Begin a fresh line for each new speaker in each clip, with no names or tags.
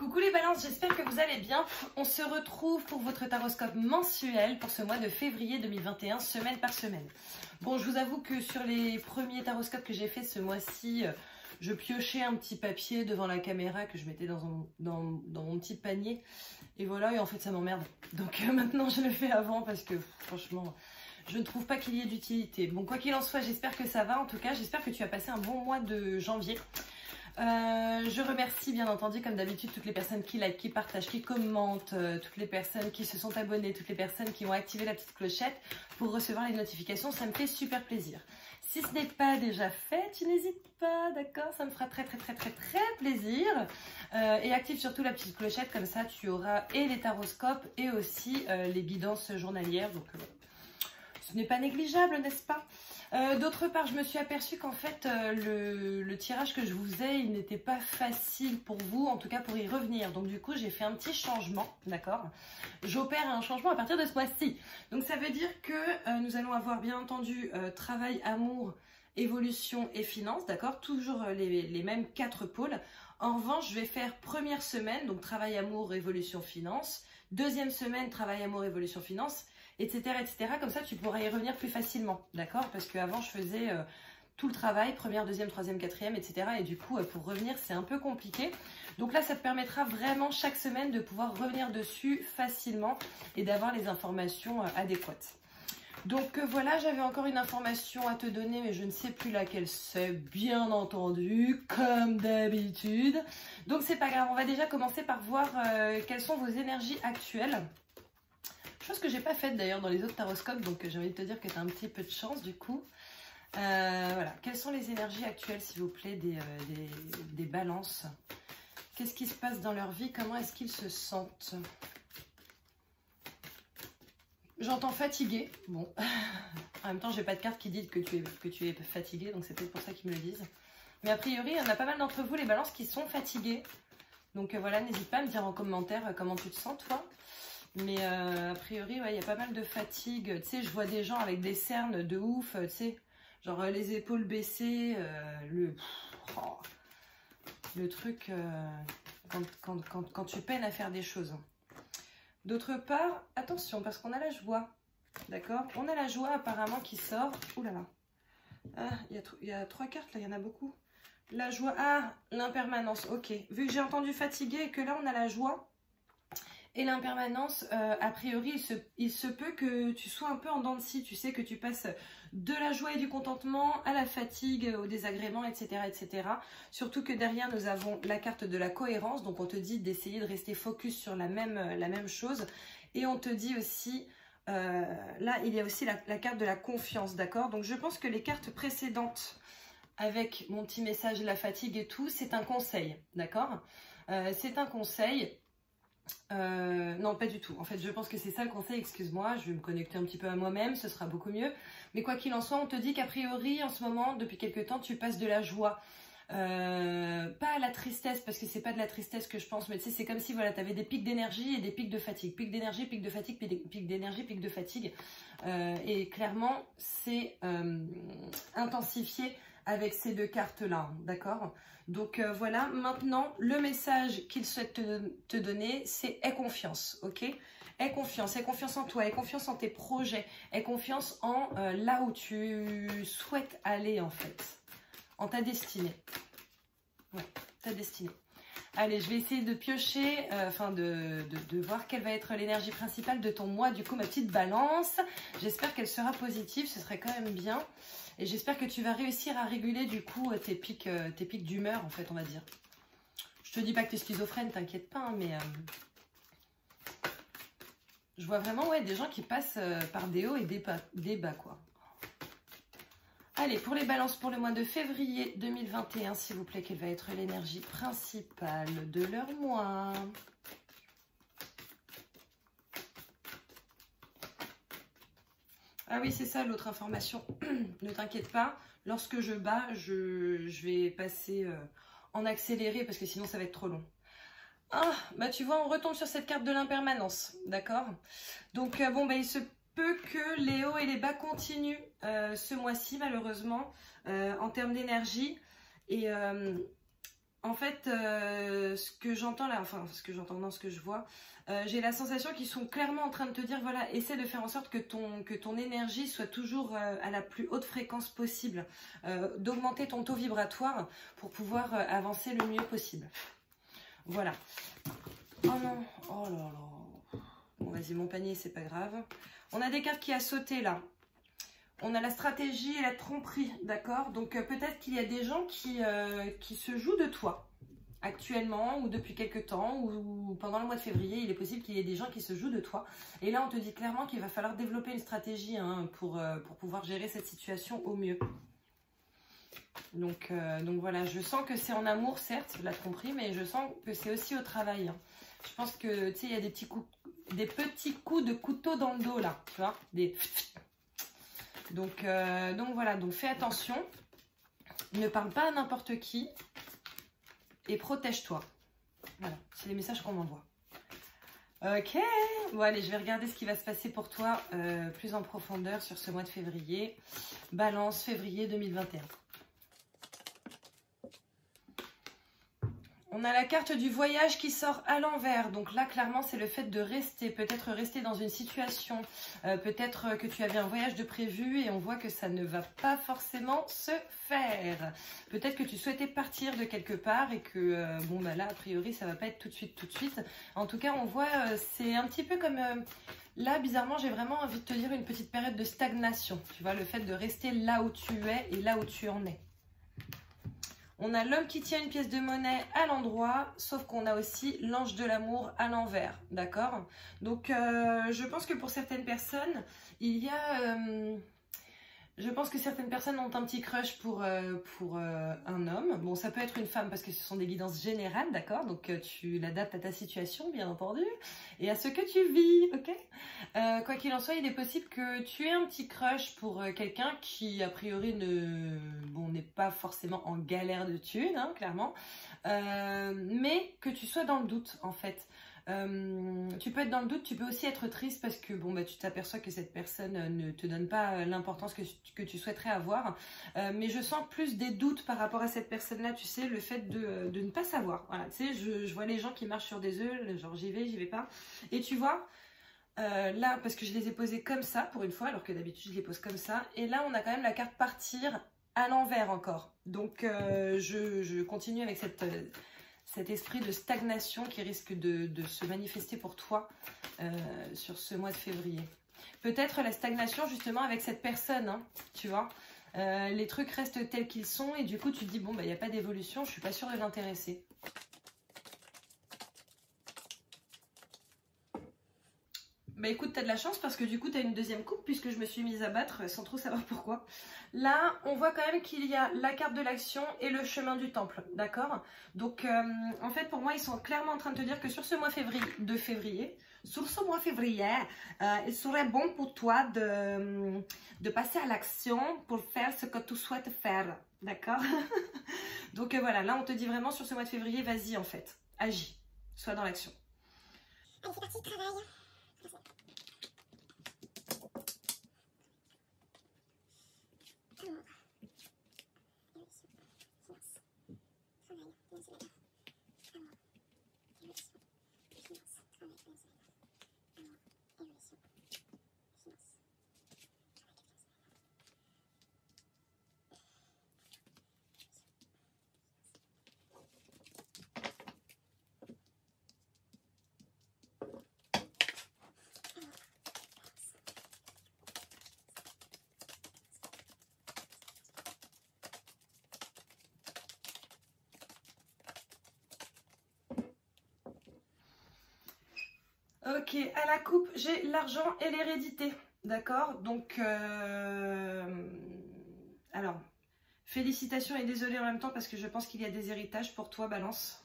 Coucou les balances, j'espère que vous allez bien. On se retrouve pour votre taroscope mensuel pour ce mois de février 2021, semaine par semaine. Bon, je vous avoue que sur les premiers taroscopes que j'ai fait ce mois-ci, je piochais un petit papier devant la caméra que je mettais dans mon petit panier. Et voilà, et en fait ça m'emmerde. Donc maintenant je le fais avant parce que franchement, je ne trouve pas qu'il y ait d'utilité. Bon, quoi qu'il en soit, j'espère que ça va. En tout cas, j'espère que tu as passé un bon mois de janvier. Je remercie bien entendu comme d'habitude toutes les personnes qui like, qui partagent, qui commentent, toutes les personnes qui se sont abonnées, toutes les personnes qui ont activé la petite clochette pour recevoir les notifications, ça me fait super plaisir. Si ce n'est pas déjà fait, tu n'hésites pas, d'accord? Ça me fera très plaisir. Et active surtout la petite clochette, comme ça tu auras et les taroscopes et aussi les guidances journalières. Donc ce n'est pas négligeable, n'est-ce pas? D'autre part, je me suis aperçue qu'en fait, le tirage que je vous faisais, il n'était pas facile pour vous, en tout cas pour y revenir. Donc du coup, j'ai fait un petit changement, d'accord? J'opère un changement à partir de ce mois-ci. Donc ça veut dire que nous allons avoir bien entendu travail, amour, évolution et finance, d'accord? Toujours les mêmes 4 pôles. En revanche, je vais faire première semaine, donc travail, amour, évolution, finance. Deuxième semaine, travail, amour, évolution, finance. Etc., etc. Comme ça, tu pourras y revenir plus facilement, d'accord? Parce qu'avant, je faisais tout le travail, première, deuxième, troisième, quatrième, etc. Et du coup, pour revenir, c'est un peu compliqué. Donc là, ça te permettra vraiment chaque semaine de pouvoir revenir dessus facilement et d'avoir les informations adéquates. Donc voilà, j'avais encore une information à te donner, mais je ne sais plus laquelle c'est, bien entendu, comme d'habitude. Donc c'est pas grave, on va déjà commencer par voir quelles sont vos énergies actuelles. Chose que j'ai pas faite d'ailleurs dans les autres taroscopes, donc j'ai envie de te dire que tu as un petit peu de chance du coup. Voilà, quelles sont les énergies actuelles s'il vous plaît des balances? Qu'est-ce qui se passe dans leur vie? Comment est-ce qu'ils se sentent? J'entends fatigué, bon. En même temps j'ai pas de carte qui dit que tu es fatigué, donc c'est peut-être pour ça qu'ils me le disent. Mais a priori il y en a pas mal d'entre vous les balances qui sont fatigués. Donc voilà, n'hésite pas à me dire en commentaire comment tu te sens toi. Mais a priori, ouais, il y a pas mal de fatigue. Tu sais, je vois des gens avec des cernes de ouf, tu sais, genre les épaules baissées, le truc quand tu peines à faire des choses. D'autre part, attention, parce qu'on a la joie, d'accord? On a la joie apparemment qui sort. Ouh là là. Ah, il y a 3 cartes, là, il y en a beaucoup. La joie, ah, l'impermanence, ok. Vu que j'ai entendu fatigué et que là, on a la joie. Et l'impermanence, a priori, il se peut que tu sois un peu en dents de scie. Tu sais que tu passes de la joie et du contentement à la fatigue, au désagrément, etc., etc. Surtout que derrière, nous avons la carte de la cohérence. Donc, on te dit d'essayer de rester focus sur la même chose. Et on te dit aussi, là, il y a aussi la carte de la confiance, d'accord? Donc, je pense que les cartes précédentes, avec mon petit message, la fatigue et tout, c'est un conseil, d'accord? C'est un conseil. Non, pas du tout. En fait, je pense que c'est ça le conseil, excuse-moi. Je vais me connecter un petit peu à moi-même, ce sera beaucoup mieux. Mais quoi qu'il en soit, on te dit qu'a priori, en ce moment, depuis quelques temps, tu passes de la joie. Pas à la tristesse, parce que c'est pas de la tristesse que je pense, mais tu sais, c'est comme si voilà, tu avais des pics d'énergie et des pics de fatigue. Pics d'énergie, pics de fatigue, pics d'énergie, pics de fatigue. Et clairement, c'est intensifié avec ces 2 cartes-là, d'accord? Donc voilà, maintenant, le message qu'il souhaite te donner, c'est aie confiance, ok? Aie confiance en toi, aie confiance en tes projets, aie confiance en là où tu souhaites aller en fait, en ta destinée. Ouais, ta destinée. Allez, je vais essayer de piocher, de voir quelle va être l'énergie principale de ton mois, du coup, ma petite balance. J'espère qu'elle sera positive, ce serait quand même bien. Et j'espère que tu vas réussir à réguler, du coup, tes pics d'humeur, en fait, on va dire. Je te dis pas que tu es schizophrène, t'inquiète pas, hein, mais je vois vraiment, ouais, des gens qui passent par des hauts et des bas, quoi. Allez, pour les balances pour le mois de février 2021, s'il vous plaît, quelle va être l'énergie principale de leur mois? Ah oui, c'est ça l'autre information. Ne t'inquiète pas, lorsque je bats, je vais passer en accéléré parce que sinon ça va être trop long. Ah, bah tu vois, on retombe sur cette carte de l'impermanence, d'accord? Donc bon, bah il se peut que les hauts et les bas continuent ce mois-ci, malheureusement, en termes d'énergie. Et En fait, ce que j'entends là, enfin ce que j'entends dans ce que je vois, j'ai la sensation qu'ils sont clairement en train de te dire, voilà, essaie de faire en sorte que ton énergie soit toujours à la plus haute fréquence possible, d'augmenter ton taux vibratoire pour pouvoir avancer le mieux possible. Voilà. Oh non, oh là là. Bon, vas-y, mon panier, c'est pas grave. On a des cartes qui a sauté là. On a la stratégie et la tromperie, d'accord? Donc peut-être qu'il y a des gens qui se jouent de toi actuellement ou depuis quelques temps ou pendant le mois de février. Il est possible qu'il y ait des gens qui se jouent de toi. Et là, on te dit clairement qu'il va falloir développer une stratégie hein, pour pouvoir gérer cette situation au mieux. Donc voilà, je sens que c'est en amour, certes, la tromperie, mais je sens que c'est aussi au travail. Hein. Je pense que, tu sais, il y a des petits coups de couteau dans le dos, là, tu vois, des... Donc voilà, donc fais attention, ne parle pas à n'importe qui et protège-toi. Voilà, c'est les messages qu'on m'envoie. Ok, bon allez, je vais regarder ce qui va se passer pour toi plus en profondeur sur ce mois de février. Balance, février 2021. On a la carte du voyage qui sort à l'envers. Donc là, clairement, c'est le fait de rester. Peut-être rester dans une situation. Peut-être que tu avais un voyage de prévu et on voit que ça ne va pas forcément se faire. Peut-être que tu souhaitais partir de quelque part et que, bon, bah là, a priori, ça va pas être tout de suite. En tout cas, on voit, c'est un petit peu comme... là, bizarrement, j'ai vraiment envie de te dire une petite période de stagnation. Tu vois, le fait de rester là où tu es et là où tu en es. On a l'homme qui tient une pièce de monnaie à l'endroit, sauf qu'on a aussi l'ange de l'amour à l'envers, d'accord? Donc, je pense que pour certaines personnes, il y a... je pense que certaines personnes ont un petit crush pour un homme. Bon, ça peut être une femme parce que ce sont des guidances générales, d'accord? Donc, tu l'adaptes à ta situation, bien entendu, et à ce que tu vis, ok? Quoi qu'il en soit, il est possible que tu aies un petit crush pour quelqu'un qui, a priori, n'est pas forcément en galère de thunes, hein, clairement, mais que tu sois dans le doute, en fait. Tu peux être dans le doute, tu peux aussi être triste parce que bon, bah, tu t'aperçois que cette personne ne te donne pas l'importance que tu souhaiterais avoir. Mais je sens plus des doutes par rapport à cette personne-là, tu sais, le fait de ne pas savoir. Voilà, tu sais, je vois les gens qui marchent sur des œufs, genre j'y vais pas. Et tu vois, là, parce que je les ai posés comme ça pour une fois, alors que d'habitude je les pose comme ça. Et là, on a quand même la carte partir à l'envers encore. Donc, je continue avec cet esprit de stagnation qui risque de se manifester pour toi sur ce mois de février. Peut-être la stagnation justement avec cette personne, hein, tu vois. Les trucs restent tels qu'ils sont et du coup tu te dis bon bah il n'y a pas d'évolution, je suis pas sûre de l'intéresser. Bah écoute, t'as de la chance parce que du coup t'as une deuxième coupe puisque je me suis mise à battre sans trop savoir pourquoi. Là, on voit quand même qu'il y a la carte de l'action et le chemin du temple, d'accord? Donc en fait pour moi ils sont clairement en train de te dire que sur ce mois de février, il serait bon pour toi de passer à l'action pour faire ce que tu souhaites faire, d'accord? Donc voilà, là on te dit vraiment sur ce mois de février, vas-y en fait, agis, sois dans l'action.
Allez, c'est parti, travail.
Ok, à la coupe, j'ai l'argent et l'hérédité. D'accord? Donc, alors, félicitations et désolée en même temps parce que je pense qu'il y a des héritages pour toi, Balance.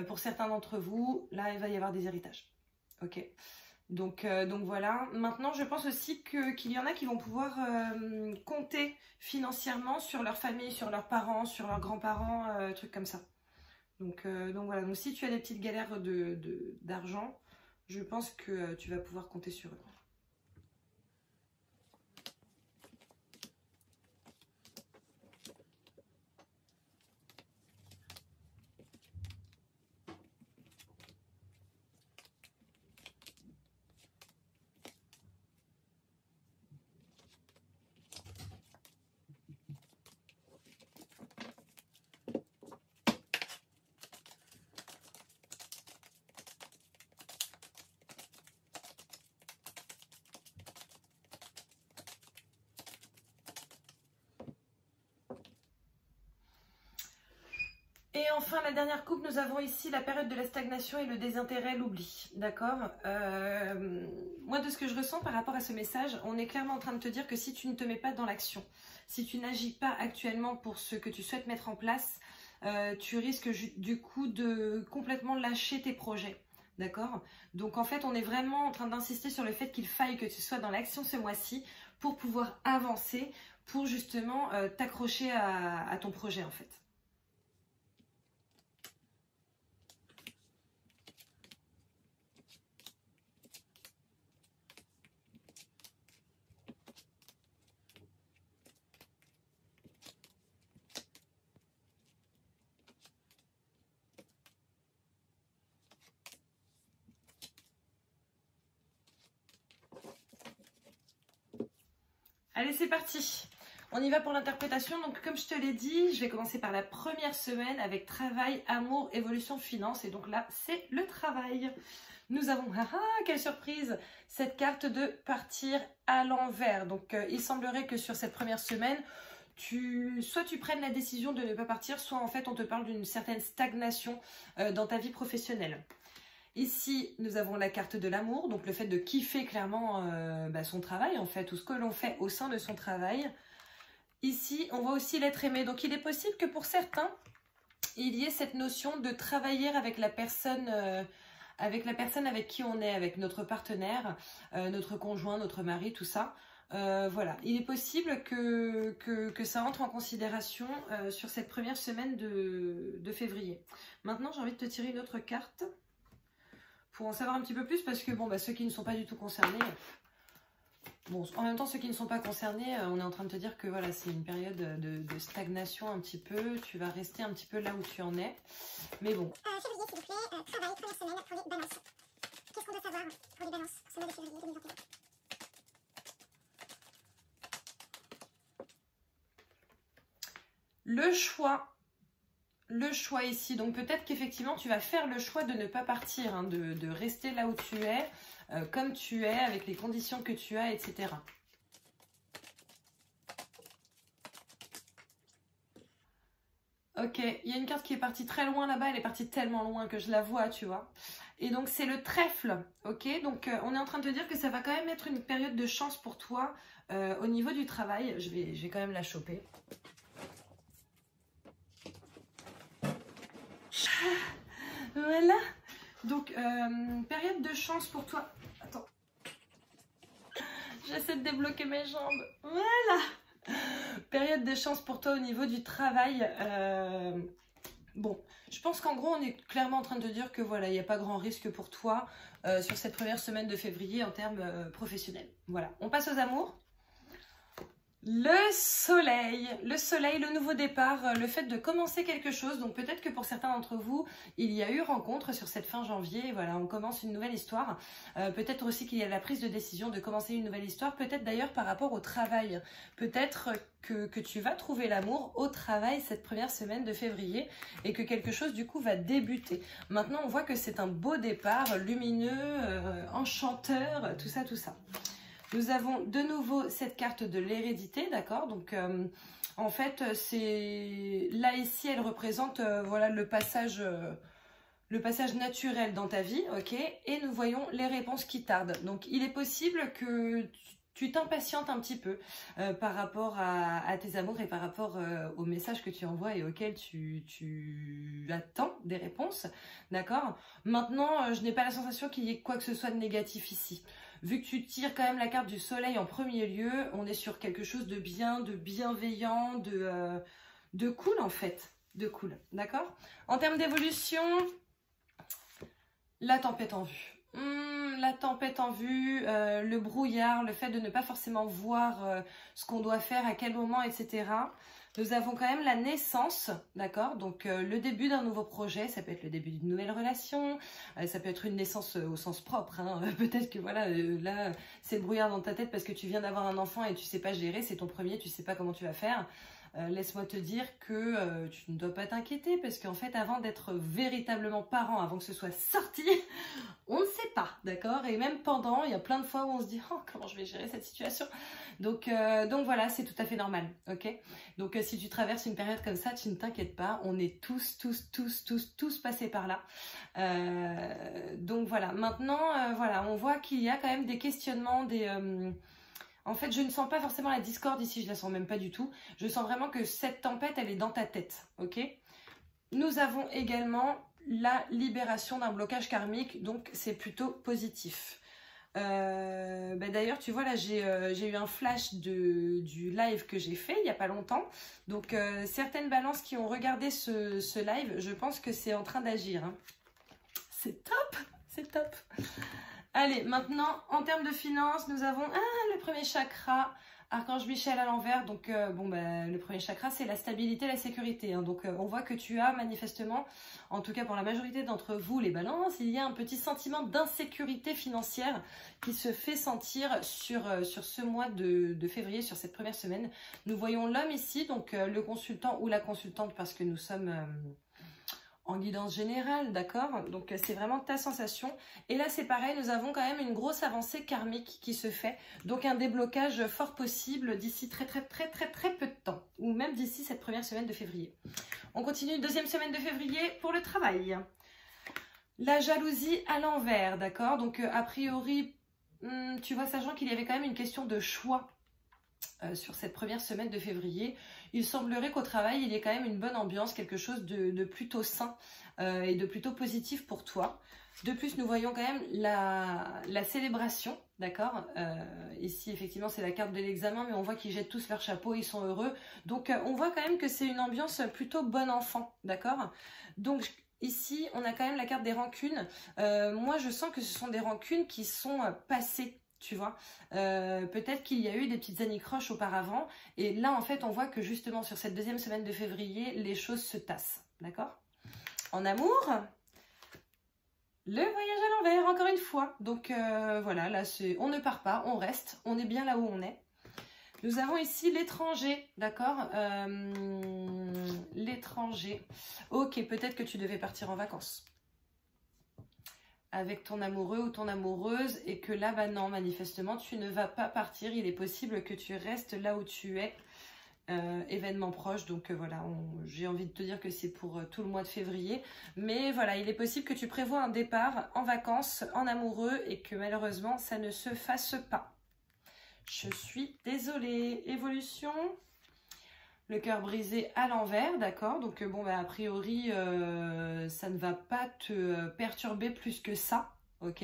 Pour certains d'entre vous, là, il va y avoir des héritages. Ok? Donc voilà. Maintenant, je pense aussi qu'il y en a qui vont pouvoir compter financièrement sur leur famille, sur leurs parents, sur leurs grands-parents, trucs comme ça. Donc voilà. Donc si tu as des petites galères d'argent, je pense que tu vas pouvoir compter sur eux. Et enfin, la dernière coupe, nous avons ici la période de la stagnation et le désintérêt, l'oubli. D'accord. Moi, de ce que je ressens par rapport à ce message, on est clairement en train de te dire que si tu ne te mets pas dans l'action, si tu n'agis pas actuellement pour ce que tu souhaites mettre en place, tu risques du coup de complètement lâcher tes projets. D'accord. Donc en fait, on est vraiment en train d'insister sur le fait qu'il faille que tu sois dans l'action ce mois-ci pour pouvoir avancer, pour justement t'accrocher à ton projet en fait. Allez, c'est parti. On y va pour l'interprétation. Donc, comme je te l'ai dit, je vais commencer par la première semaine avec travail, amour, évolution, finance. Et donc là, c'est le travail. Nous avons, quelle surprise, cette carte de partir à l'envers. Donc, il semblerait que sur cette première semaine, soit tu prennes la décision de ne pas partir, soit en fait, on te parle d'une certaine stagnation dans ta vie professionnelle. Ici, nous avons la carte de l'amour, donc le fait de kiffer clairement son travail en fait, ou ce que l'on fait au sein de son travail. Ici, on voit aussi l'être aimé, donc il est possible que pour certains, il y ait cette notion de travailler avec la personne avec qui on est, avec notre partenaire, notre conjoint, notre mari, tout ça. Voilà, il est possible que ça entre en considération sur cette première semaine de février. Maintenant, j'ai envie de te tirer une autre carte pour en savoir un petit peu plus, parce que bon, ceux qui ne sont pas du tout concernés, bon, en même temps, ceux qui ne sont pas concernés, on est en train de te dire que voilà, c'est une période de stagnation un petit peu, tu vas rester un petit peu là où tu en es, mais bon.
Février, s'il vous plaît, travail, première semaine pour les balances. Qu'est-ce qu'on doit savoir pour les balances ce mois de février 2021?
Le choix ici, donc peut-être qu'effectivement tu vas faire le choix de ne pas partir, hein, de rester là où tu es, comme tu es, avec les conditions que tu as, etc. Ok, il y a une carte qui est partie très loin là-bas, elle est partie tellement loin que je la vois, tu vois. Et donc c'est le trèfle, ok. Donc on est en train de te dire que ça va quand même être une période de chance pour toi au niveau du travail. Je vais quand même la choper. Voilà, donc période de chance pour toi. Attends, j'essaie de débloquer mes jambes. Voilà, période de chance pour toi au niveau du travail. Bon, je pense qu'en gros on est clairement en train de te dire que voilà, il n'y a pas grand risque pour toi sur cette première semaine de février en termes professionnels. Voilà, on passe aux amours. Le soleil, le nouveau départ, le fait de commencer quelque chose. Donc peut-être que pour certains d'entre vous, il y a eu rencontre sur cette fin janvier. Voilà, on commence une nouvelle histoire. Peut-être aussi qu'il y a la prise de décision de commencer une nouvelle histoire. Peut-être d'ailleurs par rapport au travail. Peut-être que tu vas trouver l'amour au travail cette première semaine de février et que quelque chose du coup va débuter. Maintenant, on voit que c'est un beau départ, lumineux, enchanteur, tout ça, tout ça. Nous avons de nouveau cette carte de l'hérédité, d'accord. Donc, en fait, c'est là ici, elle représente voilà le passage naturel dans ta vie, ok. Et nous voyons les réponses qui tardent. Donc, il est possible que tu t'impatientes un petit peu par rapport à tes amours et par rapport aux messages que tu envoies et auxquels tu attends des réponses, d'accord. Maintenant, je n'ai pas la sensation qu'il y ait quoi que ce soit de négatif ici. Vu que tu tires quand même la carte du soleil en premier lieu, on est sur quelque chose de bien, de bienveillant, de cool en fait. De cool, d'accord. En termes d'évolution, la tempête en vue. La tempête en vue, le brouillard, le fait de ne pas forcément voir ce qu'on doit faire, à quel moment, etc. Nous avons quand même la naissance, d'accord. Donc le début d'un nouveau projet, ça peut être le début d'une nouvelle relation, ça peut être une naissance au sens propre, hein. Peut-être que voilà, là c'est le brouillard dans ta tête parce que tu viens d'avoir un enfant et tu sais pas gérer, c'est ton premier, tu sais pas comment tu vas faire. laisse-moi te dire que tu ne dois pas t'inquiéter parce qu'en fait, avant d'être véritablement parent, avant que ce soit sorti, on ne sait pas, d'accord? Et même pendant, il y a plein de fois où on se dit « Oh, comment je vais gérer cette situation ?» Donc voilà, c'est tout à fait normal, ok? Donc si tu traverses une période comme ça, tu ne t'inquiètes pas, on est tous passés par là. Donc voilà, maintenant, voilà, on voit qu'il y a quand même des questionnements, en fait, je ne sens pas forcément la discorde ici, je la sens même pas du tout. Je sens vraiment que cette tempête, elle est dans ta tête, ok? Nous avons également la libération d'un blocage karmique, donc c'est plutôt positif. D'ailleurs, tu vois, là, j'ai eu un flash du live que j'ai fait il n'y a pas longtemps. Donc, certaines balances qui ont regardé ce live, je pense que c'est en train d'agir. Hein. C'est top, c'est top. Allez, maintenant, en termes de finances, nous avons le premier chakra, Archange Michel à l'envers. Donc, le premier chakra, c'est la stabilité, la sécurité. Hein. Donc, on voit que tu as manifestement, en tout cas pour la majorité d'entre vous, les balances, il y a un petit sentiment d'insécurité financière qui se fait sentir sur ce mois de février, sur cette première semaine. Nous voyons l'homme ici, donc le consultant ou la consultante, parce que nous sommes... en guidance générale, d'accord? Donc c'est vraiment ta sensation. Et là c'est pareil, nous avons quand même une grosse avancée karmique qui se fait. Donc un déblocage fort possible d'ici très peu de temps. Ou même d'ici cette première semaine de février. On continue, deuxième semaine de février pour le travail. La jalousie à l'envers, d'accord? Donc a priori, tu vois, sachant qu'il y avait quand même une question de choix sur cette première semaine de février, il semblerait qu'au travail, il y ait quand même une bonne ambiance, quelque chose de plutôt sain et de plutôt positif pour toi. De plus, nous voyons quand même la célébration, d'accord? Ici, effectivement, c'est la carte de l'examen, mais on voit qu'ils jettent tous leur chapeau, ils sont heureux. Donc, on voit quand même que c'est une ambiance plutôt bon enfant, d'accord? Donc, ici, on a quand même la carte des rancunes. Moi, je sens que ce sont des rancunes qui sont passées. Tu vois, peut-être qu'il y a eu des petites anicroches auparavant. Et là, en fait, on voit que justement, sur cette deuxième semaine de février, les choses se tassent. D'accord? En amour, le voyage à l'envers, encore une fois. Donc, voilà, là, on ne part pas, on reste. On est bien là où on est. Nous avons ici l'étranger, d'accord? L'étranger. Ok, peut-être que tu devais partir en vacances avec ton amoureux ou ton amoureuse et que là, bah non, manifestement, tu ne vas pas partir. Il est possible que tu restes là où tu es, événement proche. Donc voilà, j'ai envie de te dire que c'est pour tout le mois de février. Mais voilà, il est possible que tu prévois un départ en vacances, en amoureux et que malheureusement, ça ne se fasse pas. Je suis désolée. Évolution. Le cœur brisé à l'envers, d'accord? Donc bon, bah, a priori, ça ne va pas te perturber plus que ça, ok?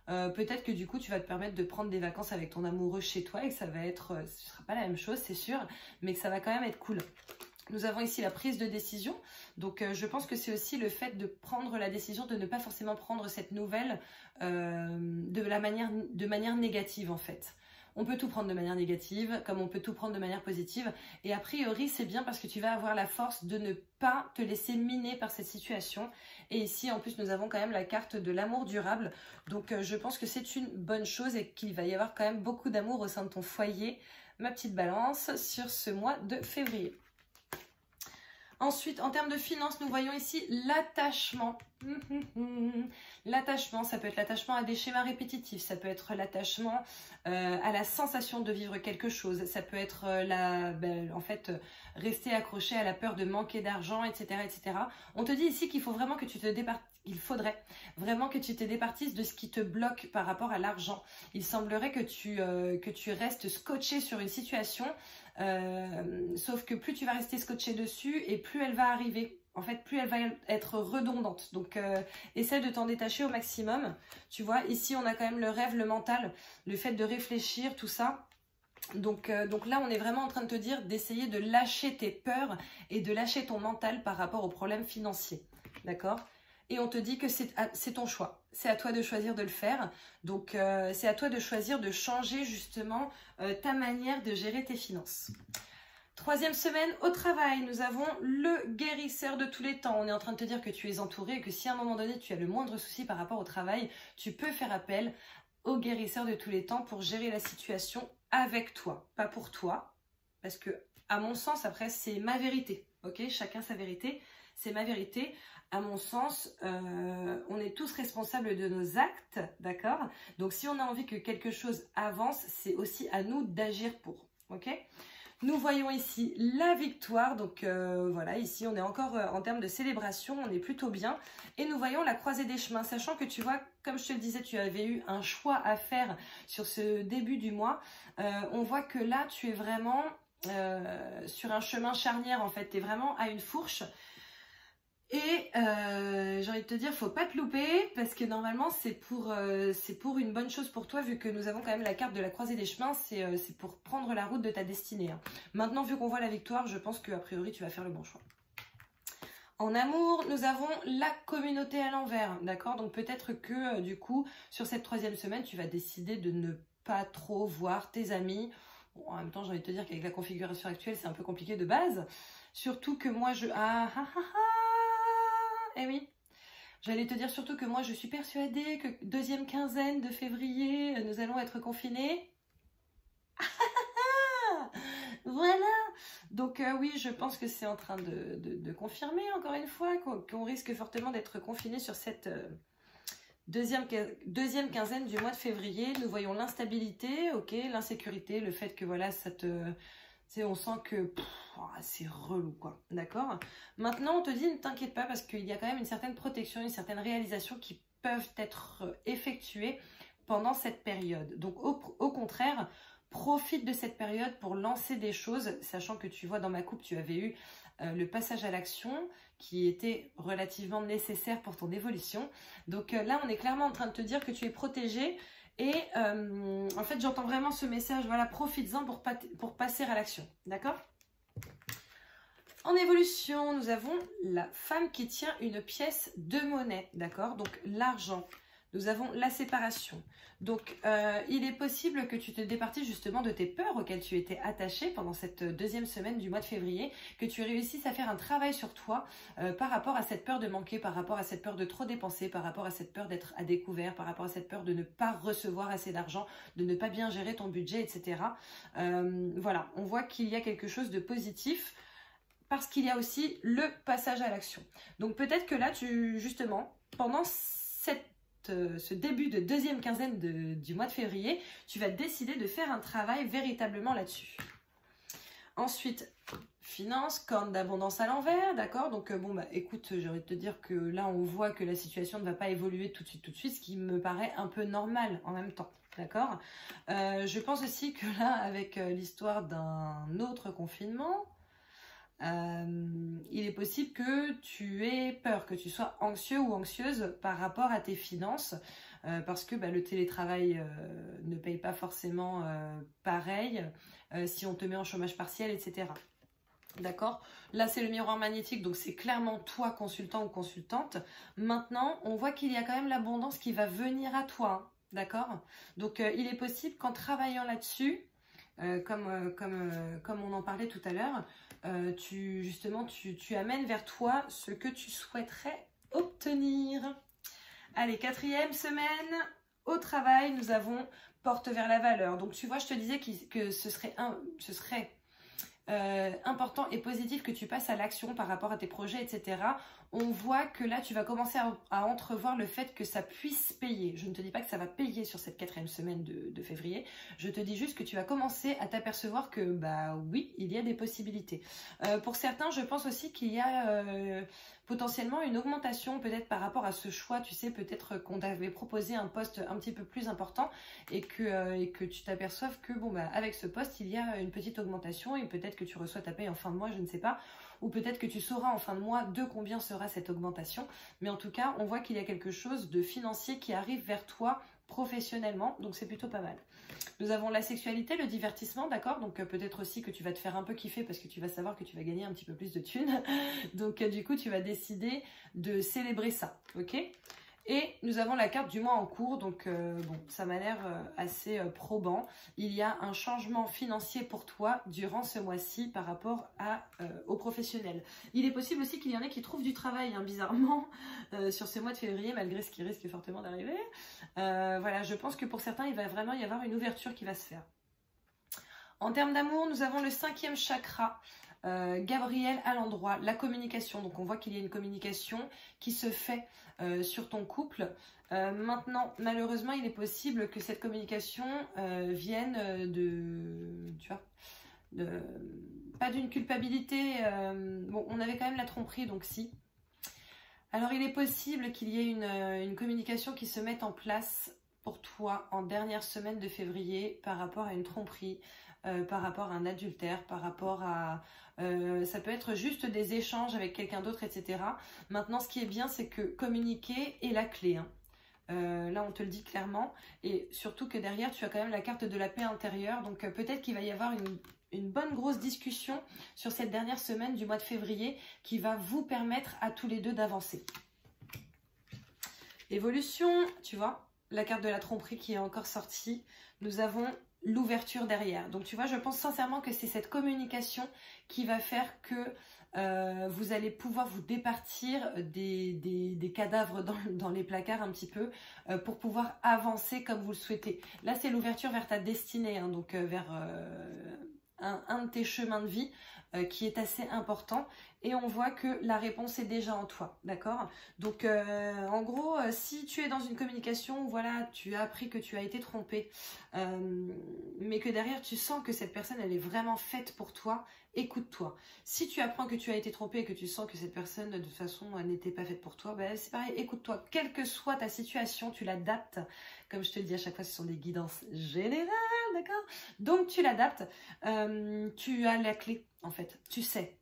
Peut-être que du coup, tu vas te permettre de prendre des vacances avec ton amoureux chez toi et que ça va être, ce sera pas la même chose, c'est sûr, mais que ça va quand même être cool. Nous avons ici la prise de décision, donc je pense que c'est aussi le fait de prendre la décision de ne pas forcément prendre cette nouvelle de manière négative en fait. On peut tout prendre de manière négative, comme on peut tout prendre de manière positive. Et a priori, c'est bien parce que tu vas avoir la force de ne pas te laisser miner par cette situation. Et ici, en plus, nous avons quand même la carte de l'amour durable. Donc, je pense que c'est une bonne chose et qu'il va y avoir quand même beaucoup d'amour au sein de ton foyer, ma petite balance, sur ce mois de février. Ensuite, en termes de finances, nous voyons ici l'attachement. L'attachement, ça peut être l'attachement à des schémas répétitifs, ça peut être l'attachement à la sensation de vivre quelque chose, ça peut être en fait, rester accroché à la peur de manquer d'argent, etc., etc. On te dit ici qu'il faut vraiment que tu te départisses. Il faudrait vraiment que tu te départisses de ce qui te bloque par rapport à l'argent. Il semblerait que tu restes scotché sur une situation, sauf que plus tu vas rester scotché dessus et plus elle va arriver. En fait, plus elle va être redondante. Donc, essaie de t'en détacher au maximum. Tu vois, ici, on a quand même le rêve, le mental, le fait de réfléchir, tout ça. Donc là, on est vraiment en train de te dire d'essayer de lâcher tes peurs et de lâcher ton mental par rapport aux problèmes financiers. D'accord ? Et on te dit que c'est ton choix. C'est à toi de choisir de le faire. Donc, c'est à toi de choisir de changer justement ta manière de gérer tes finances. Troisième semaine au travail, nous avons le guérisseur de tous les temps. On est en train de te dire que tu es entouré et que si à un moment donné, tu as le moindre souci par rapport au travail, tu peux faire appel au guérisseur de tous les temps pour gérer la situation avec toi. Pas pour toi, parce que À mon sens, après, c'est ma vérité, ok? Chacun sa vérité, c'est ma vérité. À mon sens, on est tous responsables de nos actes, d'accord? Donc, si on a envie que quelque chose avance, c'est aussi à nous d'agir pour, ok? Nous voyons ici la victoire, donc voilà, ici on est encore en termes de célébration, on est plutôt bien. Et nous voyons la croisée des chemins, sachant que tu vois, comme je te le disais, tu avais eu un choix à faire sur ce début du mois. On voit que là, tu es vraiment sur un chemin charnière, en fait, tu es vraiment à une fourche. Et j'ai envie de te dire, faut pas te louper parce que normalement c'est pour une bonne chose pour toi vu que nous avons quand même la carte de la croisée des chemins, c'est pour prendre la route de ta destinée. Hein. Maintenant vu qu'on voit la victoire, je pense qu'a priori tu vas faire le bon choix. En amour, nous avons la communauté à l'envers, d'accord? Donc peut-être que du coup, sur cette 3e semaine, tu vas décider de ne pas trop voir tes amis. Bon, en même temps, j'ai envie de te dire qu'avec la configuration actuelle, c'est un peu compliqué de base. Surtout que moi, eh oui, j'allais te dire surtout que moi je suis persuadée que 2e quinzaine de février, nous allons être confinés. Voilà. Donc oui, je pense que c'est en train de confirmer encore une fois qu'on risque fortement d'être confinés sur cette deuxième quinzaine du mois de février. Nous voyons l'instabilité, ok, l'insécurité, le fait que voilà, ça te... on sent que c'est relou quoi, d'accord? Maintenant on te dit ne t'inquiète pas parce qu'il y a quand même une certaine protection, une certaine réalisation qui peuvent être effectuées pendant cette période. Donc au contraire, profite de cette période pour lancer des choses, sachant que tu vois dans ma coupe tu avais eu le passage à l'action qui était relativement nécessaire pour ton évolution. Donc là on est clairement en train de te dire que tu es protégé. Et en fait, j'entends vraiment ce message, voilà, profites-en pour passer à l'action, d'accord? En évolution, nous avons la femme qui tient une pièce de monnaie, d'accord? Donc, l'argent. Nous avons la séparation. Donc, il est possible que tu te départisses justement de tes peurs auxquelles tu étais attaché pendant cette 2e semaine du mois de février, que tu réussisses à faire un travail sur toi par rapport à cette peur de manquer, par rapport à cette peur de trop dépenser, par rapport à cette peur d'être à découvert, par rapport à cette peur de ne pas recevoir assez d'argent, de ne pas bien gérer ton budget, etc. Voilà, on voit qu'il y a quelque chose de positif parce qu'il y a aussi le passage à l'action. Donc, peut-être que là, justement, pendant ce début de 2e quinzaine du mois de février, tu vas décider de faire un travail véritablement là-dessus. Ensuite, finance, corne d'abondance à l'envers, d'accord? Donc bon, bah écoute, j'ai envie de te dire que là, on voit que la situation ne va pas évoluer tout de suite, ce qui me paraît un peu normal en même temps, d'accord? Je pense aussi que là, avec l'histoire d'un autre confinement, il est possible que tu aies peur, que tu sois anxieux ou anxieuse par rapport à tes finances parce que le télétravail ne paye pas forcément pareil si on te met en chômage partiel, etc. D'accord? Là, c'est le miroir magnétique, donc c'est clairement toi, consultant ou consultante. Maintenant, on voit qu'il y a quand même l'abondance qui va venir à toi, hein, d'accord? Donc, il est possible qu'en travaillant là-dessus, comme on en parlait tout à l'heure, tu amènes vers toi ce que tu souhaiterais obtenir. Allez, 4e semaine, au travail, nous avons porte vers la valeur. Donc tu vois, je te disais que ce serait important et positif que tu passes à l'action par rapport à tes projets, etc. On voit que là, tu vas commencer à entrevoir le fait que ça puisse payer. Je ne te dis pas que ça va payer sur cette 4e semaine de février. Je te dis juste que tu vas commencer à t'apercevoir que, bah oui, il y a des possibilités. Pour certains, je pense aussi qu'il y a potentiellement une augmentation peut-être par rapport à ce choix. Tu sais, peut-être qu'on t'avait proposé un poste un petit peu plus important et que tu t'aperçoives que, bon, bah, avec ce poste, il y a une petite augmentation et peut-être que tu reçois ta paye en fin de mois, je ne sais pas. Ou peut-être que tu sauras en fin de mois de combien sera cette augmentation. Mais en tout cas, on voit qu'il y a quelque chose de financier qui arrive vers toi professionnellement. Donc, c'est plutôt pas mal. Nous avons la sexualité, le divertissement, d'accord? Donc, peut-être aussi que tu vas te faire un peu kiffer parce que tu vas savoir que tu vas gagner un petit peu plus de thunes. Donc, du coup, tu vas décider de célébrer ça, ok? Et nous avons la carte du mois en cours, donc bon, ça m'a l'air assez probant. Il y a un changement financier pour toi durant ce mois-ci par rapport aux professionnels. Il est possible aussi qu'il y en ait qui trouvent du travail, hein, bizarrement, sur ce mois de février, malgré ce qui risque fortement d'arriver. Voilà, je pense que pour certains, il va vraiment y avoir une ouverture qui va se faire. En termes d'amour, nous avons le 5e chakra, Gabriel à l'endroit, la communication. Donc on voit qu'il y a une communication qui se fait sur ton couple. Maintenant, malheureusement, il est possible que cette communication vienne tu vois, pas d'une culpabilité. Bon, on avait quand même la tromperie, donc si. Alors, il est possible qu'il y ait une communication qui se mette en place pour toi en dernière semaine de février par rapport à une tromperie, par rapport à un adultère, par rapport à... ça peut être juste des échanges avec quelqu'un d'autre, etc. Maintenant, ce qui est bien, c'est que communiquer est la clé. Hein. Là, on te le dit clairement. Et surtout que derrière, tu as quand même la carte de la paix intérieure. Donc, peut-être qu'il va y avoir une bonne grosse discussion sur cette dernière semaine du mois de février qui va vous permettre à tous les deux d'avancer. Évolution, tu vois, la carte de la tromperie qui est encore sortie. Nous avons l'ouverture derrière. Donc, tu vois, je pense sincèrement que c'est cette communication qui va faire que vous allez pouvoir vous départir des cadavres dans les placards un petit peu pour pouvoir avancer comme vous le souhaitez. Là, c'est l'ouverture vers ta destinée, hein, donc vers un de tes chemins de vie qui est assez important. Et on voit que la réponse est déjà en toi, d'accord? Donc, en gros, si tu es dans une communication où, voilà, tu as appris que tu as été trompé, mais que derrière, tu sens que cette personne, elle est vraiment faite pour toi, écoute-toi. Si tu apprends que tu as été trompé et que tu sens que cette personne, de toute façon, elle n'était pas faite pour toi, ben, c'est pareil, écoute-toi. Quelle que soit ta situation, tu l'adaptes. Comme je te le dis à chaque fois, ce sont des guidances générales, d'accord? Donc, tu l'adaptes. Tu as la clé, en fait. Tu sais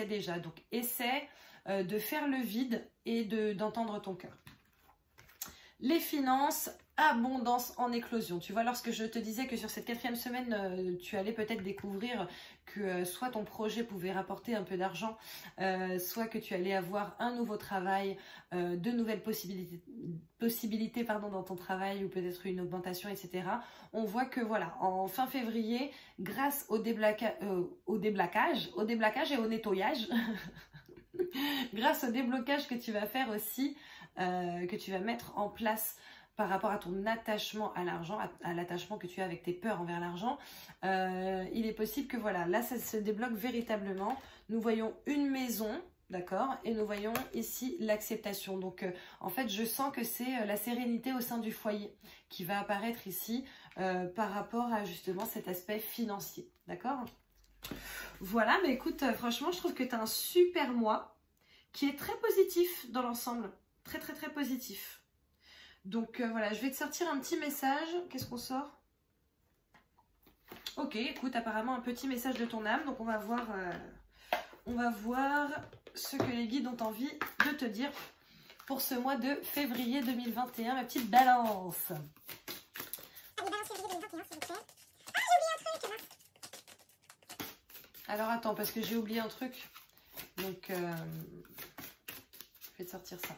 déjà. Donc, essaie de faire le vide et d'entendre ton cœur. Les finances, abondance en éclosion. Tu vois, lorsque je te disais que sur cette 4e semaine, tu allais peut-être découvrir que soit ton projet pouvait rapporter un peu d'argent, soit que tu allais avoir un nouveau travail, de nouvelles possibilités dans ton travail ou peut-être une augmentation, etc. On voit que voilà, en fin février, grâce au déblacage et au nettoyage, grâce au déblocage que tu vas faire aussi, que tu vas mettre en place par rapport à ton attachement à l'argent, à l'attachement que tu as avec tes peurs envers l'argent, il est possible que voilà, là ça se débloque véritablement. Nous voyons une maison, d'accord, et nous voyons ici l'acceptation. Donc en fait, je sens que c'est la sérénité au sein du foyer qui va apparaître ici par rapport à justement cet aspect financier, d'accord? Voilà, mais écoute, franchement, je trouve que tu as un super mois qui est très positif dans l'ensemble. Très, très, très positif. Donc, voilà, je vais te sortir un petit message. Qu'est-ce qu'on sort? Ok, écoute, apparemment, un petit message de ton âme. Donc, on va voir ce que les guides ont envie de te dire pour ce mois de février 2021, ma petite balance.
Allez, balance février 2021, s'il vous plaît. Ah, j'ai oublié un truc, mince.
Alors, attends, parce que j'ai oublié un truc. Donc, je vais te sortir ça.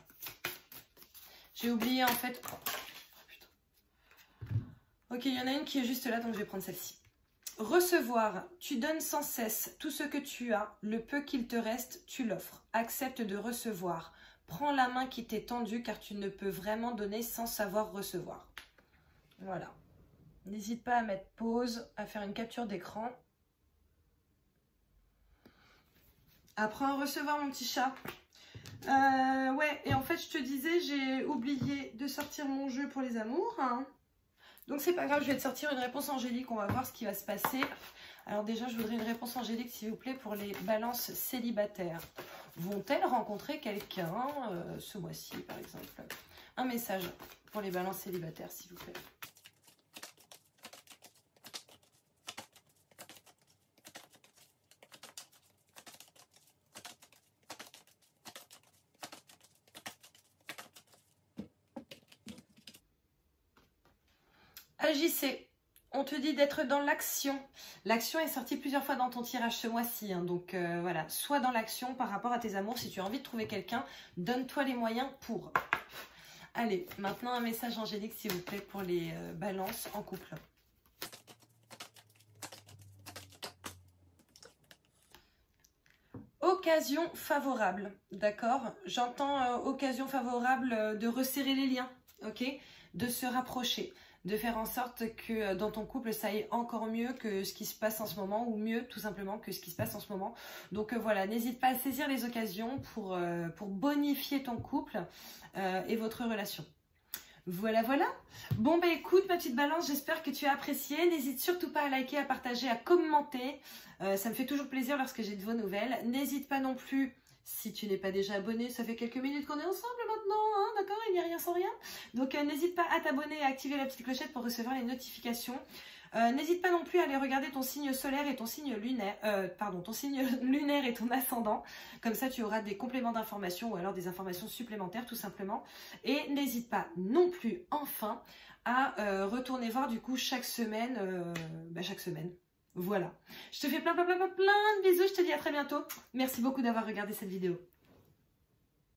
J'ai oublié, en fait... Oh, putain. Ok, il y en a une qui est juste là, donc je vais prendre celle-ci. Recevoir, tu donnes sans cesse tout ce que tu as, le peu qu'il te reste, tu l'offres. Accepte de recevoir. Prends la main qui t'est tendue, car tu ne peux vraiment donner sans savoir recevoir. Voilà. N'hésite pas à mettre pause, à faire une capture d'écran. Apprends à recevoir, mon petit chat. Ouais, et en fait, je te disais, j'ai oublié de sortir mon jeu pour les amours. Hein. Donc, c'est pas grave, je vais te sortir une réponse angélique. On va voir ce qui va se passer. Alors déjà, je voudrais une réponse angélique, s'il vous plaît, pour les balances célibataires. Vont-elles rencontrer quelqu'un ce mois-ci, par exemple? Un message pour les balances célibataires, s'il vous plaît. Agissez. On te dit d'être dans l'action. L'action est sortie plusieurs fois dans ton tirage ce mois-ci. Hein, donc voilà, sois dans l'action par rapport à tes amours. Si tu as envie de trouver quelqu'un, donne-toi les moyens pour. Allez, maintenant un message angélique, s'il vous plaît, pour les balances en couple. Occasion favorable, d'accord? J'entends occasion favorable de resserrer les liens, ok? De se rapprocher. de faire en sorte que dans ton couple ça aille encore mieux que ce qui se passe en ce moment, ou mieux tout simplement que ce qui se passe en ce moment. Donc voilà, n'hésite pas à saisir les occasions pour bonifier ton couple et votre relation. Voilà, voilà. Bon, bah écoute, ma petite balance, j'espère que tu as apprécié. N'hésite surtout pas à liker, à partager, à commenter. Ça me fait toujours plaisir lorsque j'ai de vos nouvelles. N'hésite pas non plus, si tu n'es pas déjà abonné, ça fait quelques minutes qu'on est ensemble maintenant, hein, d'accord? Il n'y a rien sans rien. Donc n'hésite pas à t'abonner et à activer la petite clochette pour recevoir les notifications. N'hésite pas non plus à aller regarder ton signe solaire et ton signe lunaire, ton signe lunaire et ton ascendant. Comme ça, tu auras des compléments d'informations ou alors des informations supplémentaires tout simplement. Et n'hésite pas non plus, enfin, à retourner voir du coup chaque semaine. Voilà. Je te fais plein de bisous. Je te dis à très bientôt. Merci beaucoup d'avoir regardé cette vidéo.